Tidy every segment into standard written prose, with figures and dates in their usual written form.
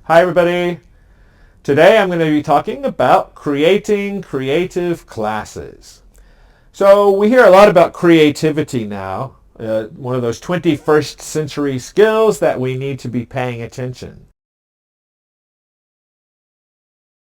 Hi everybody. Today I'm going to be talking about creating creative classes. So we hear a lot about creativity now, one of those 21st century skills that we need to be paying attention.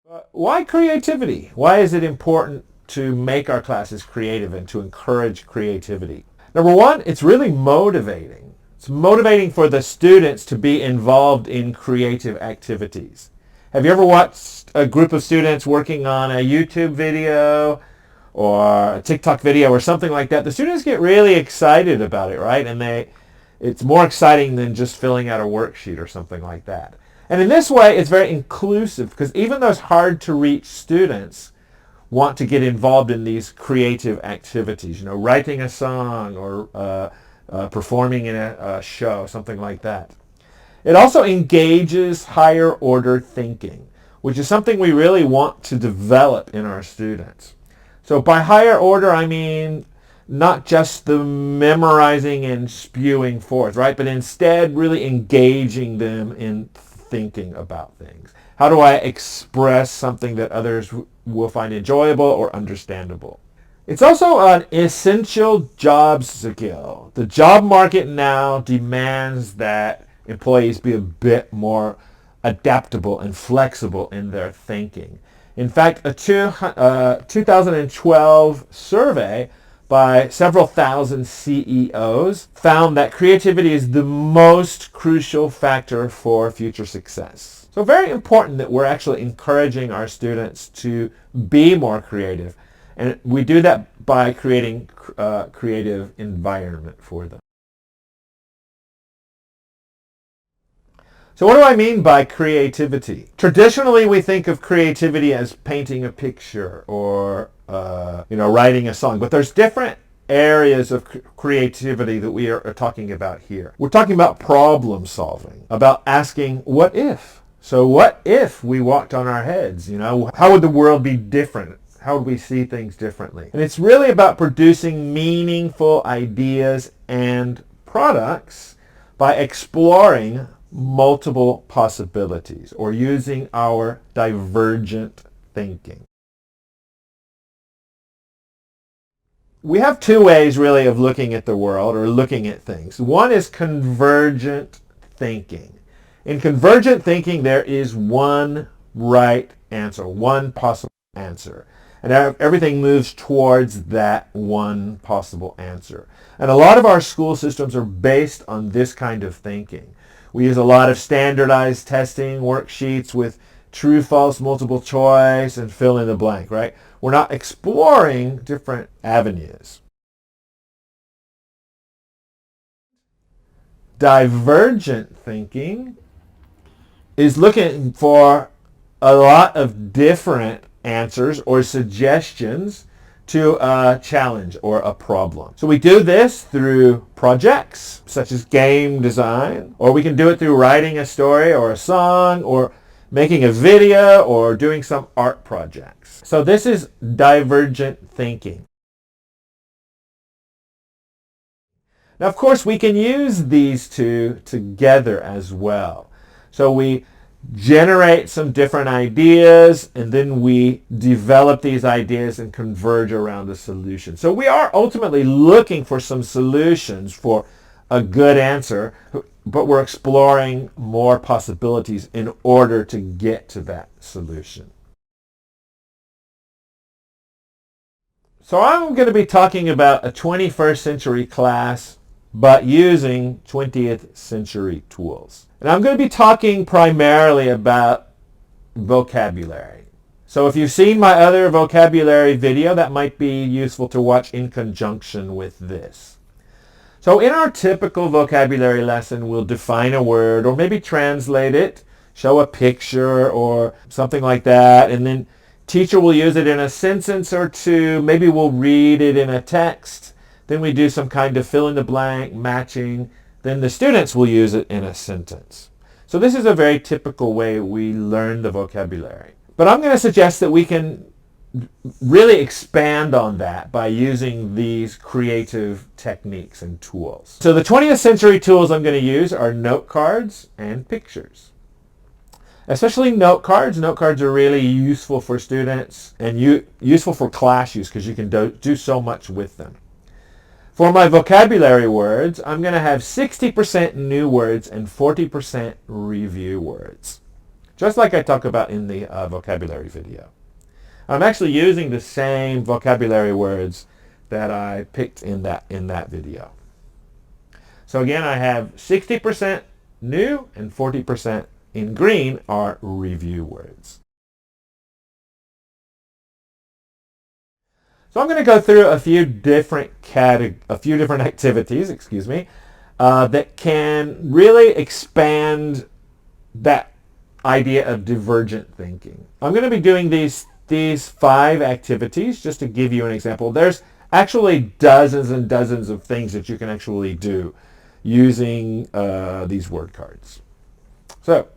But why creativity? Why is it important to make our classes creative and to encourage creativity? Number one, it's really motivating. It's motivating for the students to be involved in creative activities. Have you ever watched a group of students working on a YouTube video or a TikTok video or something like that? The students get really excited about it, right? And it's more exciting than just filling out a worksheet or something like that. And in this way, it's very inclusive because even those hard to reach students want to get involved in these creative activities, writing a song or performing in a show, something like that. It also engages higher order thinking, which is something we really want to develop in our students. So by higher order, I mean not just the memorizing and spewing forth, right? But instead really engaging them in thinking about things. How do I express something that others will find enjoyable or understandable? It's also an essential job skill. The job market now demands that employees be a bit more adaptable and flexible in their thinking. In fact, a 2012 survey by several thousand CEOs found that creativity is the most crucial factor for future success. So very important that we're actually encouraging our students to be more creative. And we do that by creating a creative environment for them. So what do I mean by creativity? Traditionally, we think of creativity as painting a picture or writing a song. But there's different areas of creativity that we are talking about here. We're talking about problem solving, about asking, what if? So what if we walked on our heads? How would the world be different? How would we see things differently? And it's really about producing meaningful ideas and products by exploring multiple possibilities or using our divergent thinking. We have two ways really of looking at the world or looking at things. One is convergent thinking. In convergent thinking, there is one right answer, one possible answer. And everything moves towards that one possible answer. And a lot of our school systems are based on this kind of thinking. We use a lot of standardized testing worksheets with true, false, multiple choice, and fill in the blank, right? We're not exploring different avenues. Divergent thinking is looking for a lot of different answers or suggestions to a challenge or a problem. So we do this through projects such as game design, or we can do it through writing a story or a song or making a video or doing some art projects. So this is divergent thinking. Now, of course, we can use these two together as well. So we generate some different ideas, and then we develop these ideas and converge around a solution. So we are ultimately looking for some solutions for a good answer, but we're exploring more possibilities in order to get to that solution. So I'm going to be talking about a 21st century class, but using 20th century tools. And I'm going to be talking primarily about vocabulary. So if you've seen my other vocabulary video, that might be useful to watch in conjunction with this. So in our typical vocabulary lesson, we'll define a word or maybe translate it, show a picture or something like that, and then teacher will use it in a sentence or two. Maybe we'll read it in a text. Then we do some kind of fill in the blank, matching. Then the students will use it in a sentence. So this is a very typical way we learn the vocabulary. But I'm going to suggest that we can really expand on that by using these creative techniques and tools. So the 20th century tools I'm going to use are note cards and pictures. especially note cards. Note cards are really useful for students and useful for class use because you can do so much with them. For my vocabulary words, I'm going to have 60% new words and 40% review words, just like I talked about in the vocabulary video. I'm actually using the same vocabulary words that I picked in that video. So again, I have 60% new and 40% in green are review words. So I'm going to go through a few different activities, that can really expand that idea of divergent thinking. I'm going to be doing these 5 activities just to give you an example. There's actually dozens and dozens of things that you can actually do using these word cards. So,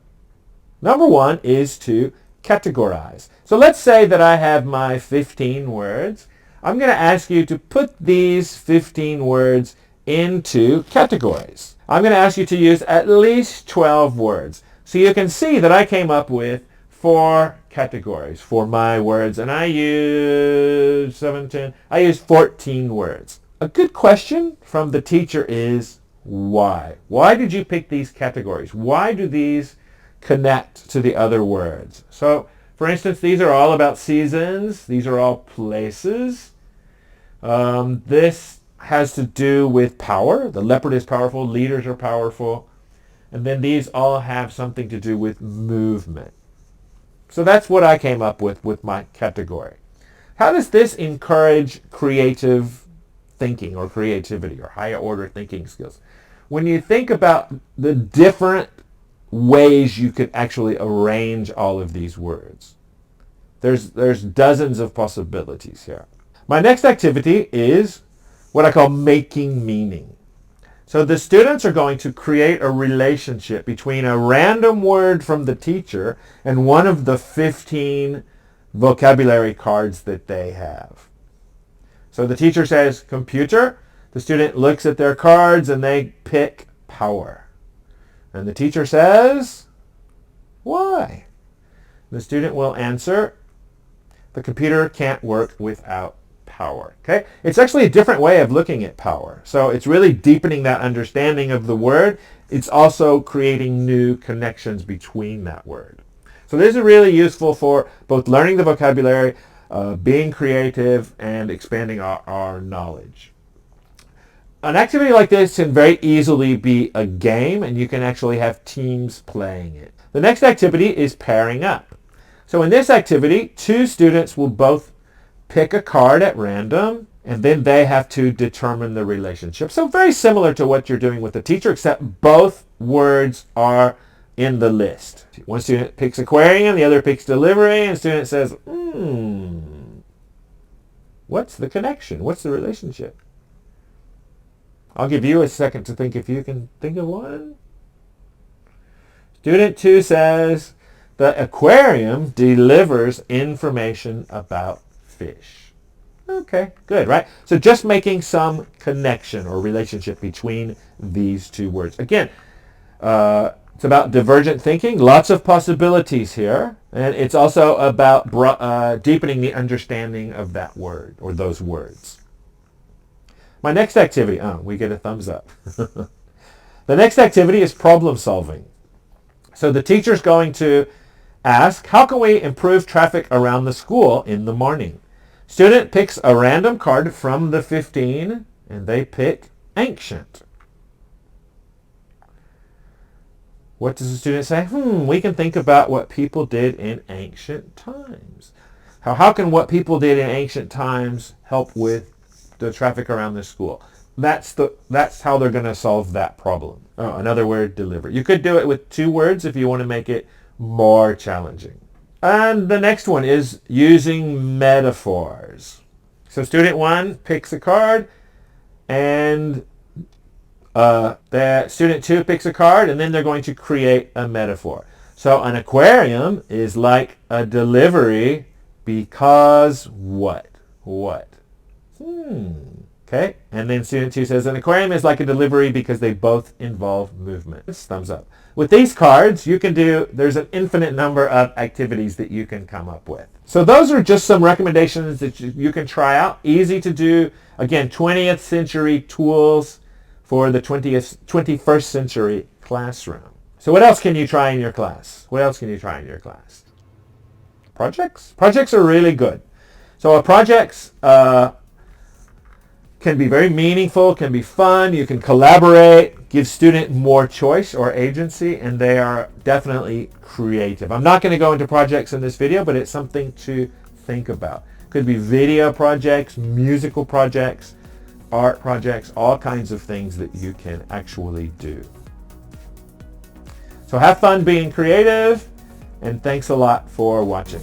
number 1 is to categorize. So let's say that I have my 15 words. I'm going to ask you to put these 15 words into categories. I'm going to ask you to use at least 12 words. So you can see that I came up with 4 categories for my words, and I use 14 words. A good question from the teacher is why? Why did you pick these categories? Why do these connect to the other words? So, for instance, these are all about seasons. These are all places. This has to do with power. The leopard is powerful. Leaders are powerful. And then these all have something to do with movement. So that's what I came up with my category. How does this encourage creative thinking or creativity or higher order thinking skills? When you think about the different ways you could actually arrange all of these words, there's dozens of possibilities here. My next activity is what I call making meaning. So the students are going to create a relationship between a random word from the teacher and one of the 15 vocabulary cards that they have. So the teacher says computer. The student looks at their cards and they pick power. And the teacher says, why? The student will answer, the computer can't work without power. Okay? It's actually a different way of looking at power. So it's really deepening that understanding of the word. It's also creating new connections between that word. So this is really useful for both learning the vocabulary, being creative, and expanding our knowledge. An activity like this can very easily be a game, and you can actually have teams playing it. The next activity is pairing up. So in this activity, 2 students will both pick a card at random, and then they have to determine the relationship. So very similar to what you're doing with the teacher, except both words are in the list. One student picks aquarium, the other picks delivery, and the student says, what's the connection? What's the relationship? I'll give you a second to think if you can think of one. Student 2 says, the aquarium delivers information about fish. Okay, good, right? So just making some connection or relationship between these 2 words. Again, it's about divergent thinking, lots of possibilities here, and it's also about deepening the understanding of that word or those words. My next activity, we get a thumbs up. The next activity is problem solving. So the teacher's going to ask, how can we improve traffic around the school in the morning? Student picks a random card from the 15, and they pick ancient. What does the student say? We can think about what people did in ancient times. How can what people did in ancient times help with the traffic around the school? That's how they're going to solve that problem. Oh, another word, deliver. You could do it with 2 words if you want to make it more challenging. And the next one is using metaphors. So student 1 picks a card, and the student 2 picks a card, and then they're going to create a metaphor. So an aquarium is like a delivery because what? What? Okay, and then student 2 says, an aquarium is like a delivery because they both involve movement. Thumbs up. With these cards, you can do, there's an infinite number of activities that you can come up with. So those are just some recommendations that you can try out. Easy to do. Again, 20th century tools for the 21st century classroom. So what else can you try in your class? What else can you try in your class? Projects? Projects are really good. So projects can be very meaningful, can be fun, you can collaborate, give student more choice or agency, and they are definitely creative. I'm not going to go into projects in this video, but it's something to think about. Could be video projects, musical projects, art projects, all kinds of things that you can actually do. So have fun being creative, and thanks a lot for watching.